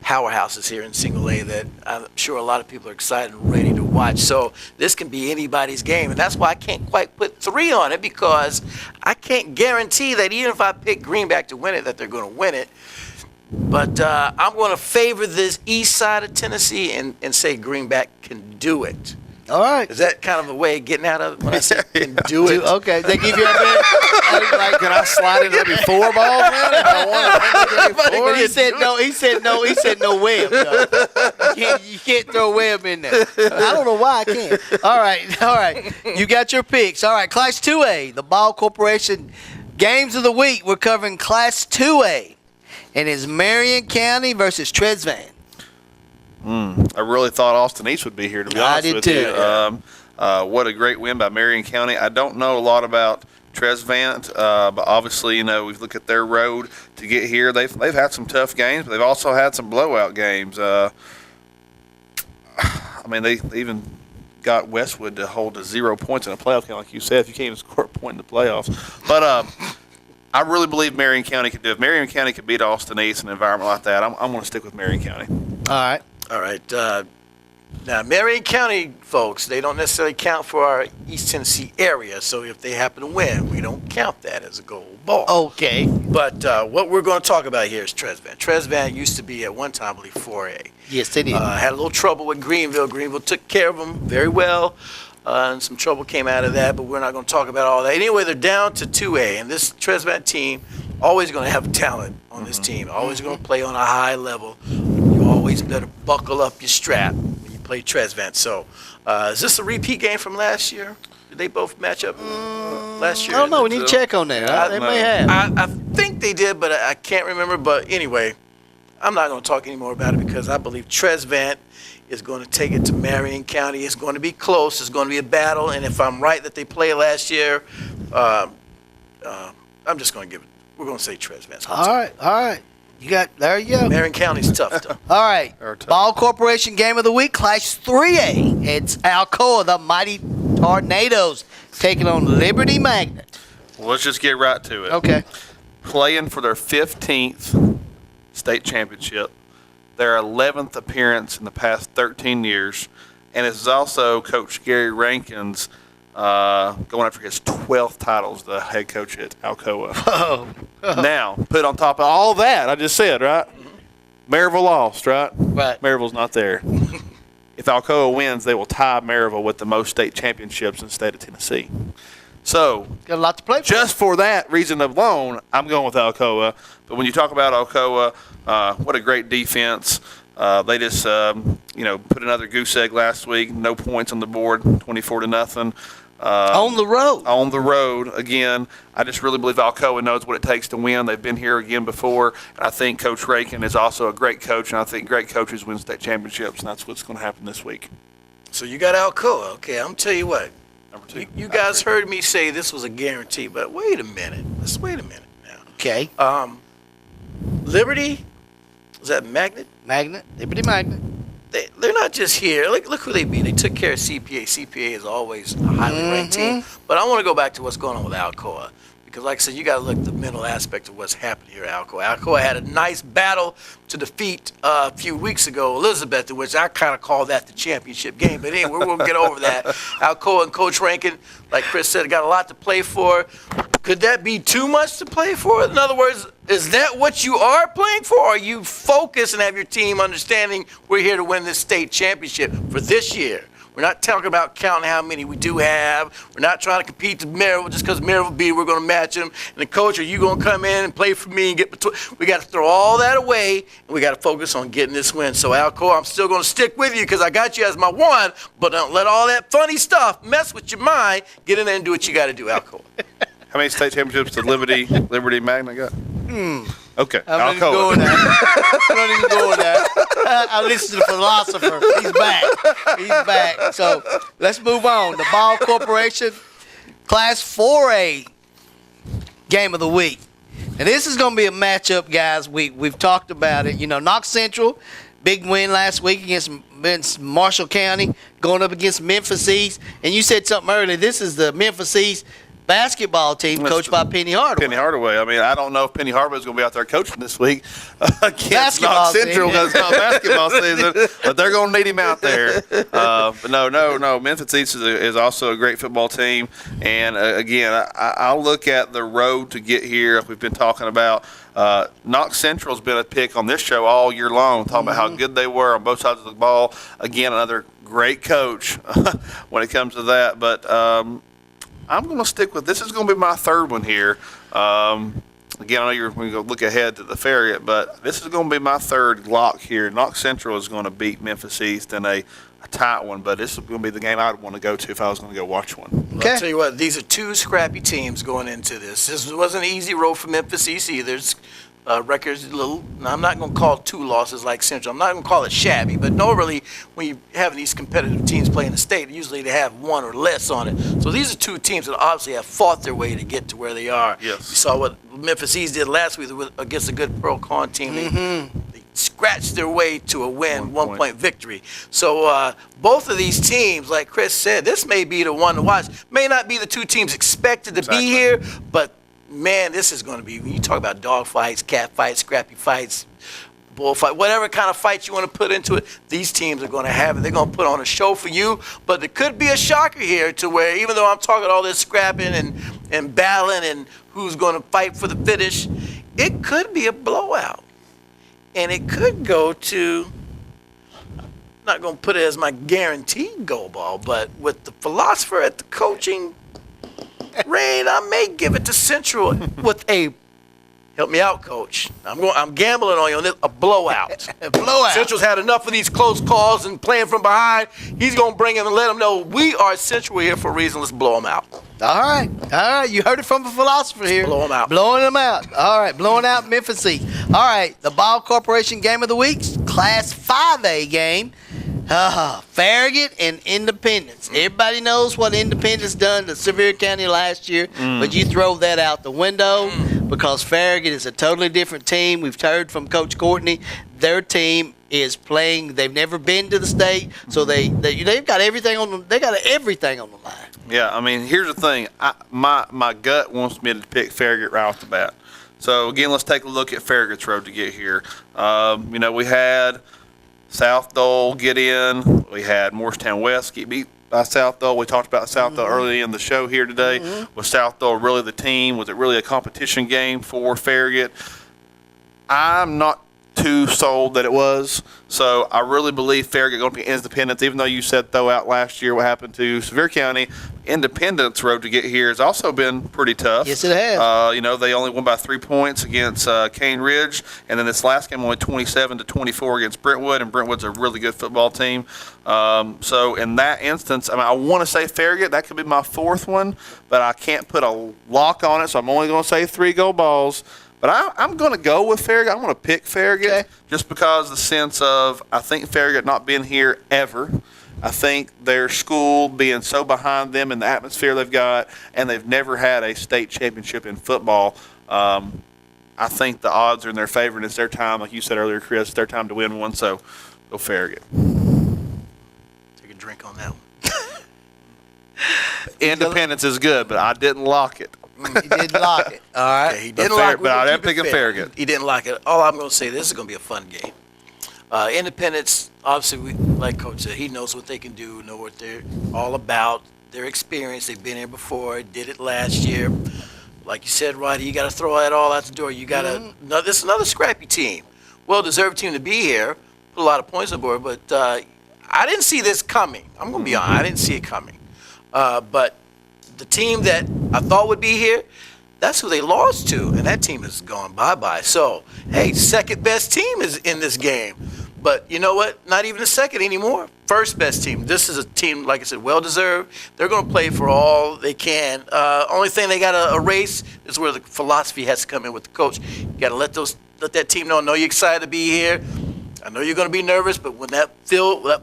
powerhouses here in Single A that I'm sure a lot of people are excited and ready to watch. So this can be anybody's game, and that's why I can't quite put 3 on it, because I can't guarantee that even if I pick Greenback to win it, that they're going to win it. But I'm going to favor this east side of Tennessee and say Greenback can do it. All right. Is that kind of a way of getting out of it when I say can do it? Okay. They give you a bit. Like, can I slide it maybe 4 balls, man? If I want to But he said no. He said no web. No. You can't throw web in there. I don't know why I can't. All right. You got your picks. All right. Class 2A, the Ball Corporation Games of the Week. We're covering Class 2A, and it's Marion County versus Tresvan. I really thought Austin East would be here, to be honest with you. I did too. What a great win by Marion County. I don't know a lot about Tresvant, but obviously, you know, we look at their road to get here. They've had some tough games, but they've also had some blowout games. I mean, they even got Westwood to hold to 0 points in a playoff game, like you said. If you can't even score a point in the playoffs, but I really believe Marion County could do it. If Marion County could beat Austin East in an environment like that, I'm going to stick with Marion County. All right. Now, Marion County folks, they don't necessarily count for our East Tennessee area, so if they happen to win, we don't count that as a gold ball. Okay. But what we're going to talk about here is Tresvant. Tresvant used to be at one time, I believe, 4A. Yes, they did. Had a little trouble with Greenville. Greenville took care of them very well, and some trouble came out of that, but we're not going to talk about all that. Anyway, they're down to 2A, and this Tresvant team always going to have talent on this team, always going to play on a high level. You always better buckle up your strap when you play Tresvant. So is this a repeat game from last year? Did they both match up last year? I don't know. We need to check on that. They may have. I think they did, but I can't remember. But anyway, I'm not going to talk anymore about it because I believe Tresvant is going to take it to Marion County. It's going to be close. It's going to be a battle. And if I'm right that they played last year, I'm just going to give it. We're going to say Tresvant. All right. There you go. Marion County's tough, though. All right. Ball Corporation Game of the Week, Class 3A. It's Alcoa, the Mighty Tornadoes, taking on Liberty Magnet. Well, let's just get right to it. Okay. Playing for their 15th state championship, their 11th appearance in the past 13 years, and it's also Coach Gary Rankin's going after his 12th title as the head coach at Alcoa. Oh. Now, put on top of all that I just said, right? Maryville lost, right? Right. Maryville's not there. If Alcoa wins, they will tie Maryville with the most state championships in the state of Tennessee. So, got a lot to play for. Just for that reason alone, I'm going with Alcoa. But when you talk about Alcoa, what a great defense. They just, put another goose egg last week. No points on the board, 24-0. On the road. On the road again. I just really believe Alcoa knows what it takes to win. They've been here again before, and I think Coach Rankin is also a great coach, and I think great coaches win state championships, and that's what's going to happen this week. So you got Alcoa. Okay, I'm going to tell you what. Number 2. You guys heard me say this was a guarantee, but wait a minute. Let's wait a minute now. Okay. Liberty, is that Magnet? Liberty Magnet. They're not just here. Look who they beat. They took care of CPA. CPA is always a highly ranked team. But I want to go back to what's going on with Alcoa. Because like I said, you got to look at the mental aspect of what's happening here at Alcoa. Alcoa had a nice battle to defeat a few weeks ago Elizabeth, in which I kind of call that the championship game. But anyway, we're going to get over that. Alcoa and Coach Rankin, like Chris said, got a lot to play for. Could that be too much to play for? In other words, is that what you are playing for? Or are you focused and have your team understanding we're here to win this state championship for this year? We're not talking about counting how many we do have. We're not trying to compete to Maryville just because Maryville beat, we're going to match them. And the coach, are you going to come in and play for me and get between? We got to throw all that away, and we got to focus on getting this win. So, Alcoa, I'm still going to stick with you because I got you as my one, but don't let all that funny stuff mess with your mind. Get in there and do what you got to do, Alcoa. How many state championships did Liberty Magnet got? Okay. I'm not even going there. I'm not even going there. I listen to the philosopher. He's back. So let's move on. The Ball Corporation Class 4A Game of the Week. And this is going to be a matchup, guys. We've talked about it. Knox Central, big win last week against Marshall County, going up against Memphis East. And you said something earlier. This is the Memphis East basketball team coached by Penny Hardaway. Penny Hardaway. I mean, I don't know if Penny Hardaway is going to be out there coaching this week against Knox Central because it's not basketball season, but they're going to need him out there. But no. Memphis East is also a great football team. And, again, I'll look at the road to get here. We've been talking about Knox Central's been a pick on this show all year long, talking about how good they were on both sides of the ball. Again, another great coach when it comes to that. But I'm going to stick with this. Is going to be my third one here. Again, I know you're going to look ahead to the Farragut, but this is going to be my third lock here. Knox Central is going to beat Memphis East in a tight one, but this is going to be the game I'd want to go to if I was going to go watch one. Okay. I'll tell you what, these are two scrappy teams going into this. This wasn't an easy road for Memphis East either. Records a little. Now, I'm not going to call it 2 losses like Central. I'm not going to call it shabby, but normally when you have these competitive teams play in the state, usually they have 1 or less on it. So these are two teams that obviously have fought their way to get to where they are. Yes. You saw what Memphis East did last week against a good Pearl Con team. They scratched their way to a win, 1-point victory. So both of these teams, like Chris said, this may be the one to watch. May not be the two teams expected to be here, but man, this is going to be, when you talk about dog fights, cat fights, scrappy fights, bullfight, whatever kind of fight you want to put into it, these teams are going to have it. They're going to put on a show for you. But there could be a shocker here to where, even though I'm talking all this scrapping and battling and who's going to fight for the finish, it could be a blowout. And it could go to, I'm not going to put it as my guaranteed goal ball, but with the philosopher at the coaching reign, I may give it to Central with a, help me out, Coach. I'm gambling on you on this, a blowout. A blowout. Central's had enough of these close calls and playing from behind. He's going to bring him and let them know we are Central here for a reason. Let's blow them out. All right. You heard it from a philosopher here. Blow them out. Blowing them out. All right, blowing out Memphis East. All right, the Ball Corporation Game of the Week, Class 5A game. Farragut and Independence. Everybody knows what Independence done to Sevier County last year, but you throw that out the window because Farragut is a totally different team. We've heard from Coach Courtney. Their team is playing. They've never been to the state, so they've got everything on them. They got everything on the line. Yeah, I mean, here's the thing. My gut wants me to pick Farragut right off the bat. So again, let's take a look at Farragut's road to get here. We had South Dole get in. We had Morristown West get beat by South Dole. We talked about South Dole early in the show here today. Was South Dole really the team? Was it really a competition game for Farragut? I'm not too sold that it was. So I really believe Farragut going to be Independence, even though you said throw out last year what happened to Sevier County. Independence road to get here has also been pretty tough. Yes, it has. They only won by 3 points against Cane Ridge, and then this last game only 27-24 against Brentwood, and Brentwood's a really good football team. So in that instance, I want to say Farragut. That could be my fourth one, but I can't put a lock on it, so I'm only going to say 3 go balls. But I'm going to go with Farragut. I'm going to pick Farragut just because the sense of I think Farragut not being here ever. I think their school being so behind them in the atmosphere they've got, and they've never had a state championship in football. I think the odds are in their favor, and it's their time, like you said earlier, Chris, it's their time to win one, so go Farragut. Take a drink on that one. Independence is good, but I didn't lock it. He didn't lock it. All right. Okay, he didn't lock it. But I am picking Farragut. He didn't lock it. All I'm going to say, this is going to be a fun game. Independence, obviously, like Coach said, he knows what they can do, know what they're all about, their experience. They've been here before, did it last year. Like you said, Roddy, you got to throw that all out the door. You got to. This is another scrappy team. Well-deserved team to be here. Put a lot of points on board, but I didn't see this coming. I'm going to be honest. I didn't see it coming. But the team that I thought would be here, that's who they lost to, and that team has gone bye-bye. So, hey, second best team is in this game. But you know what? Not even a second anymore. First best team. This is a team, like I said, well-deserved. They're going to play for all they can. Only thing they got to erase is where the philosophy has to come in with the coach. You got to let that team know you're excited to be here. I know you're going to be nervous, but when that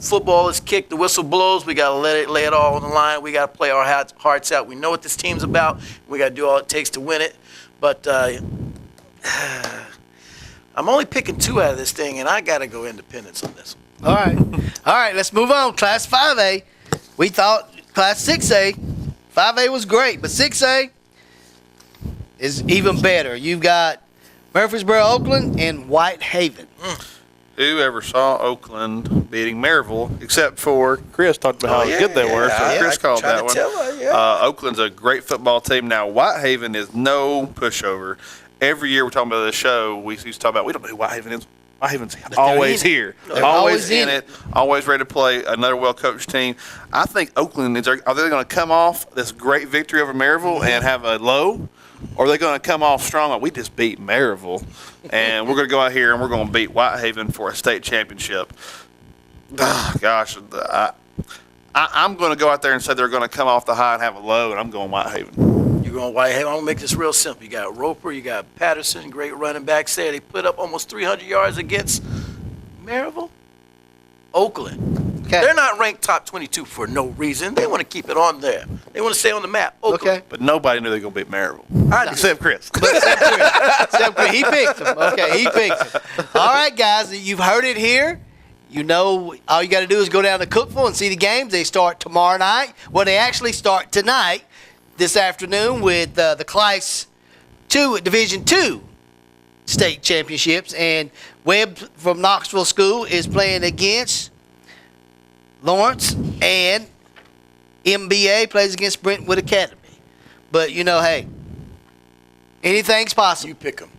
football is kicked, the whistle blows, we got to lay it all on the line. We got to play our hearts out. We know what this team's about. We got to do all it takes to win it. But I'm only picking 2 out of this thing, and I got to go Independence on this one. All right, let's move on. Class 5A. We thought Class 6A, 5A was great, but 6A is even better. You've got Murfreesboro, Oakland, and Whitehaven. Who ever saw Oakland beating Maryville, except for Chris talked about how good they were, so Chris called that one. Oakland's a great football team. Now, Whitehaven is no pushover. Every year we're talking about this show, we used to talk about, we don't know who Whitehaven is. Whitehaven's always here. They're always in it, always ready to play another well-coached team. I think Oakland, are they going to come off this great victory over Maryville and have a low? Or are they going to come off strong? Like, we just beat Maryville, and we're going to go out here and we're going to beat Whitehaven for a state championship. Gosh, I'm going to go out there and say they're going to come off the high and have a low, and I'm going Whitehaven. You're going Whitehaven. I'm going to make this real simple. You got Roper, you got Patterson, great running backs there. They put up almost 300 yards against Maryville. Oakland. They're not ranked top 22 for no reason. They want to keep it on there. They want to stay on the map. Oakland. But nobody knew they were going to beat Maryville. Except Chris. Except Chris. He picked them. Okay, he picked them. All right, guys, you've heard it here. You know, all you got to do is go down to Cookeville and see the games. They start tomorrow night. Well, they actually start tonight, this afternoon, with the Class 2 Division 2 state championships. And Webb from Knoxville School is playing against Lawrence, and MBA plays against Brentwood Academy. But, hey, anything's possible. You pick them.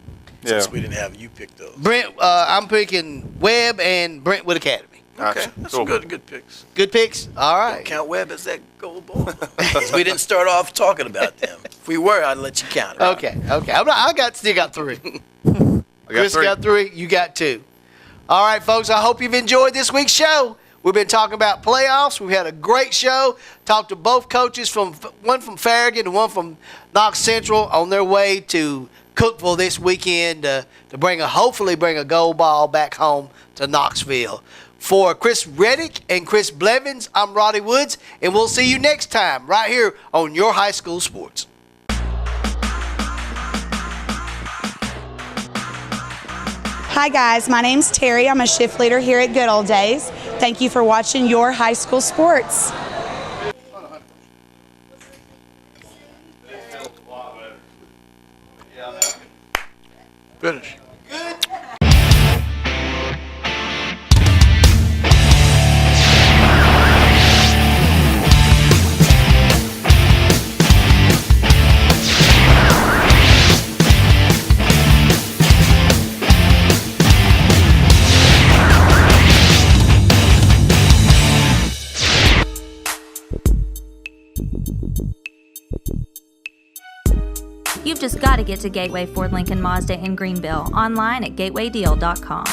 Yeah. Since we didn't have you pick those. I'm picking Webb and Brentwood Academy. Okay, that's Cool. good picks. Good picks? All right. Don't count Webb as that gold ball. 'Cause we didn't start off talking about them. If we were, I'd let you count it. Okay. Still got 3. Chris got 3. You got 2. All right, folks. I hope you've enjoyed this week's show. We've been talking about playoffs. We've had a great show. Talked to both coaches, one from Farragut and one from Knox Central, on their way to Cookeville this weekend to hopefully bring a gold ball back home to Knoxville. For Chris Reddick and Chris Blevins, I'm Roddy Woods, and we'll see you next time right here on Your High School Sports. Hi guys, my name's Terry. I'm a shift leader here at Good Old Days. Thank you for watching Your High School Sports. Finish. You've just got to get to Gateway Ford Lincoln Mazda in Greenville, online at gatewaydeal.com.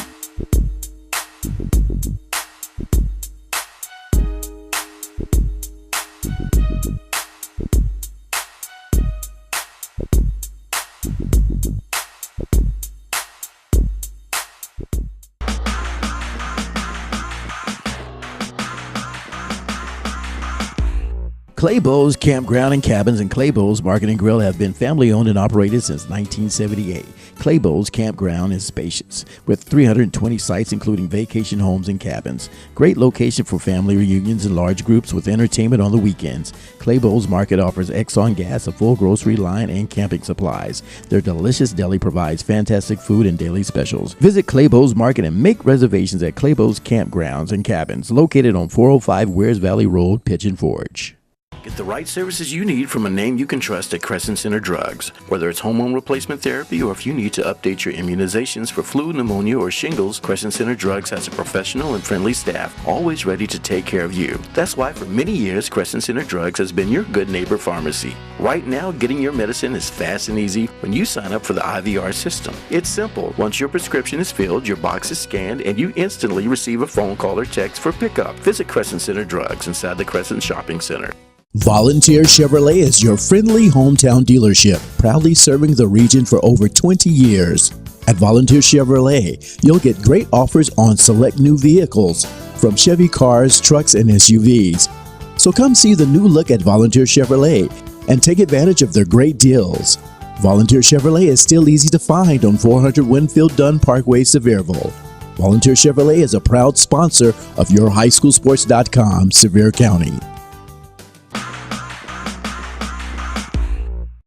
Claybo's Campground and Cabins and Claybo's Market and Grill have been family owned and operated since 1978. Claybo's Campground is spacious, with 320 sites including vacation homes and cabins. Great location for family reunions and large groups with entertainment on the weekends. Claybo's Market offers Exxon gas, a full grocery line, and camping supplies. Their delicious deli provides fantastic food and daily specials. Visit Claybo's Market and make reservations at Claybo's Campgrounds and Cabins, located on 405 Wears Valley Road, Pigeon Forge. Get the right services you need from a name you can trust at Crescent Center Drugs. Whether it's hormone replacement therapy or if you need to update your immunizations for flu, pneumonia, or shingles, Crescent Center Drugs has a professional and friendly staff always ready to take care of you. That's why for many years, Crescent Center Drugs has been your good neighbor pharmacy. Right now, getting your medicine is fast and easy when you sign up for the IVR system. It's simple. Once your prescription is filled, your box is scanned, and you instantly receive a phone call or text for pickup. Visit Crescent Center Drugs inside the Crescent Shopping Center. Volunteer Chevrolet is your friendly hometown dealership, proudly serving the region for over 20 years. At Volunteer Chevrolet, you'll get great offers on select new vehicles, from Chevy cars, trucks, and SUVs. So come see the new look at Volunteer Chevrolet and take advantage of their great deals. Volunteer Chevrolet is still easy to find on 400 Winfield Dunn Parkway, Sevierville. Volunteer Chevrolet is a proud sponsor of YourHighSchoolSports.com, Sevier County.